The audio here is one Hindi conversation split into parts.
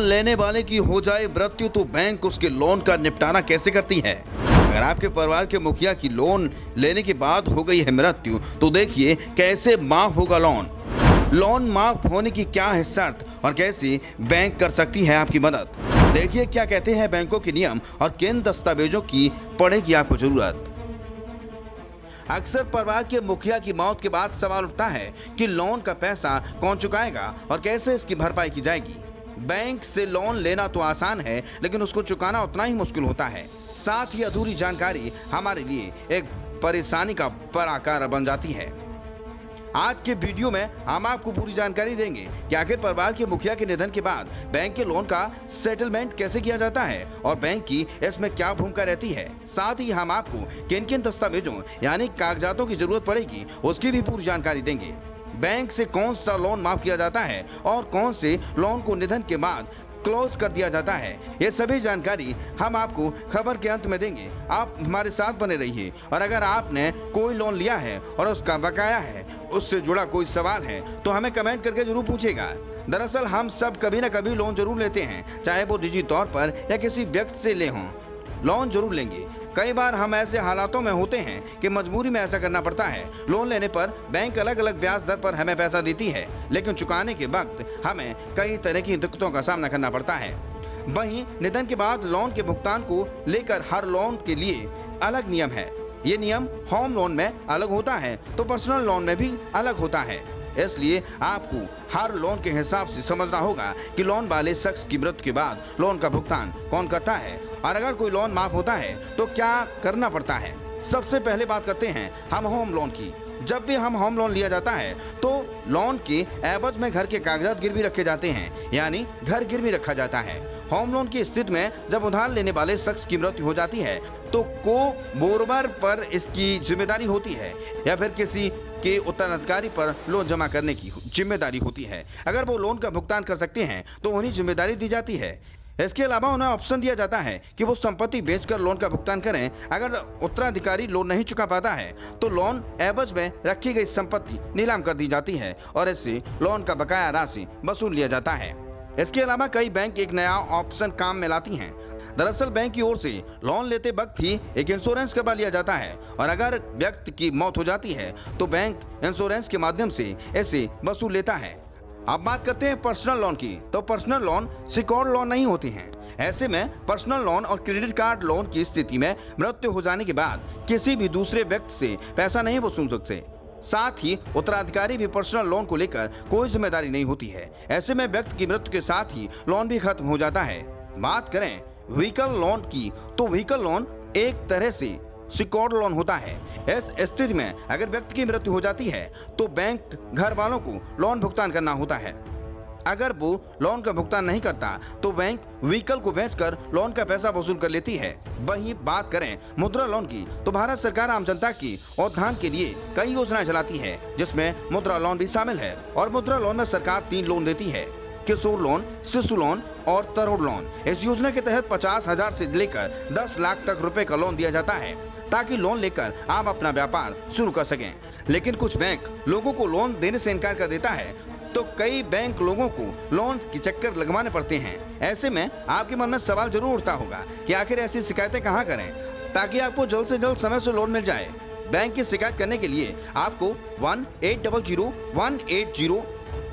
लेने वाले की हो जाए मृत्यु तो बैंक उसके लोन का निपटारा कैसे करती है। अगर आपके परिवार के मुखिया की लोन लेने के बाद हो गई है मृत्यु तो देखिए कैसे माफ होगा लोन। लोन माफ होने की क्या है शर्त और कैसे बैंक कर सकती है आपकी मदद। देखिए क्या कहते हैं बैंकों के नियम और किन दस्तावेजों की पड़ेगी आपको जरूरत। अक्सर परिवार के मुखिया की मौत के बाद सवाल उठता है कि लोन का पैसा कौन चुकाएगा और कैसे इसकी भरपाई की जाएगी। बैंक से लोन लेना तो आसान है लेकिन उसको चुकाना उतना ही मुश्किल होता है। साथ ही अधूरी जानकारी हमारे लिए एक परेशानी का बड़ा कारण बन जाती है। आज के वीडियो में हम आपको पूरी जानकारी देंगे कि आखिर परिवार के मुखिया के निधन के बाद बैंक के लोन का सेटलमेंट कैसे किया जाता है और बैंक की इसमें क्या भूमिका रहती है। साथ ही हम आपको किन किन दस्तावेजों यानी कागजातों की जरूरत पड़ेगी उसकी भी पूरी जानकारी देंगे। बैंक से कौन सा लोन माफ किया जाता है और कौन से लोन को निधन के बाद क्लोज कर दिया जाता है, ये सभी जानकारी हम आपको खबर के अंत में देंगे। आप हमारे साथ बने रहिए और अगर आपने कोई लोन लिया है और उसका बकाया है, उससे जुड़ा कोई सवाल है तो हमें कमेंट करके जरूर पूछेगा। दरअसल हम सब कभी न कभी लोन जरूर लेते हैं, चाहे वो निजी तौर पर या किसी व्यक्ति से ले हों, लोन जरूर लेंगे। कई बार हम ऐसे हालातों में होते हैं कि मजबूरी में ऐसा करना पड़ता है। लोन लेने पर बैंक अलग अलग ब्याज दर पर हमें पैसा देती है लेकिन चुकाने के वक्त हमें कई तरह की दिक्कतों का सामना करना पड़ता है। वहीं निधन के बाद लोन के भुगतान को लेकर हर लोन के लिए अलग नियम है। ये नियम होम लोन में अलग होता है तो पर्सनल लोन में भी अलग होता है। इसलिए आपको हर लोन के हिसाब से समझना होगा कि लोन वाले शख्स की मृत्यु के बाद लोन का भुगतान कौन करता है और अगर कोई लोन माफ होता है तो क्या करना पड़ता है। सबसे पहले बात करते हैं हम होम लोन की। जब भी हम होम लोन लिया जाता है तो लोन के एवज में घर के कागजात गिरवी रखे जाते हैं, यानी घर गिरवी रखा जाता है। होम लोन की स्थिति में जब उधार लेने वाले शख्स की मृत्यु हो जाती है तो को बोरवर पर इसकी जिम्मेदारी होती है या फिर किसी के उत्तराधिकारी पर लोन जमा करने की जिम्मेदारी होती है। अगर वो लोन का भुगतान कर सकते हैं तो उन्हें जिम्मेदारी दी जाती है। इसके अलावा उन्हें ऑप्शन दिया जाता है कि वो संपत्ति बेचकर लोन का भुगतान करें। अगर उत्तराधिकारी लोन नहीं चुका पाता है तो लोन एवज में रखी गई संपत्ति नीलाम कर दी जाती है और इससे लोन का बकाया राशि वसूल लिया जाता है। इसके अलावा कई बैंक एक नया ऑप्शन काम में लाती हैं। दरअसल बैंक की ओर से लोन लेते वक्त ही एक इंश्योरेंस करवा लिया जाता है और अगर व्यक्ति की मौत हो जाती है तो बैंक इंश्योरेंस के माध्यम से इसे वसूल लेता है। अब बात करते हैं पर्सनल लोन की। तो पर्सनल लोन सिक्योर्ड लोन नहीं होते हैं। ऐसे में पर्सनल लोन और क्रेडिट कार्ड लोन की स्थिति में मृत्यु हो जाने के बाद किसी भी दूसरे व्यक्ति से पैसा नहीं वसूल सकते। साथ ही उत्तराधिकारी भी पर्सनल लोन को लेकर कोई जिम्मेदारी नहीं होती है। ऐसे में व्यक्ति की मृत्यु के साथ ही लोन भी खत्म हो जाता है। बात करें व्हीकल लोन की तो व्हीकल लोन एक तरह से सिक्योर्ड लोन होता है। इस स्थिति में अगर व्यक्ति की मृत्यु हो जाती है तो बैंक घर वालों को लोन भुगतान करना होता है। अगर वो लोन का भुगतान नहीं करता तो बैंक व्हीकल को बेचकर लोन का पैसा वसूल कर लेती है। वहीं बात करें मुद्रा लोन की तो भारत सरकार आम जनता की उत्थान के लिए कई योजनाएं चलाती है जिसमें मुद्रा लोन भी शामिल है। और मुद्रा लोन में सरकार 3 लोन देती है, किशोर लोन, शिशु लोन और तरुण लोन। इस योजना के तहत 50,000 से लेकर 10 लाख तक रुपए का लोन दिया जाता है ताकि लोन लेकर आप अपना व्यापार शुरू कर सकें। लेकिन कुछ बैंक लोगों को लोन देने से इनकार कर देता है तो कई बैंक लोगों को लोन के चक्कर लगवाने पड़ते हैं। ऐसे में आपके मन में सवाल जरूर उठता होगा कि आखिर ऐसी शिकायतें कहाँ करें ताकि आपको जल्द से जल्द समय से लोन मिल जाए। बैंक की शिकायत करने के लिए आपको 1800-180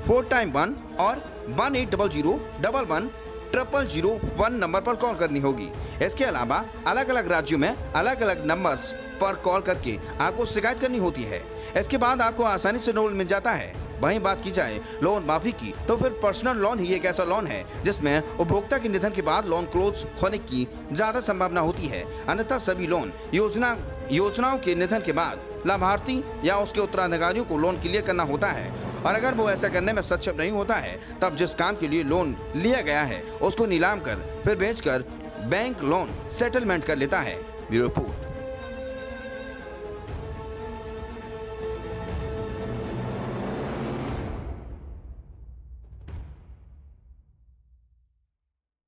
4x1 और 1800-11-00001 नंबर पर कॉल करनी होगी। इसके अलावा अलग अलग राज्यों में अलग अलग नंबर्स पर कॉल करके आपको शिकायत करनी होती है। इसके बाद आपको आसानी से लोन मिल जाता है। वहीं बात की जाए लोन माफी की तो फिर पर्सनल लोन ही एक ऐसा लोन है जिसमें उपभोक्ता के निधन के बाद लोन क्लोज होने की ज्यादा संभावना होती है। अन्यथा सभी लोन योजनाओं के निधन के बाद लाभार्थी या उसके उत्तराधिकारियों को लोन क्लियर करना होता है और अगर वो ऐसा करने में सक्षम नहीं होता है तब जिस काम के लिए लोन लिया गया है उसको नीलाम कर फिर बेचकर बैंक लोन सेटलमेंट कर लेता है। Bureau report.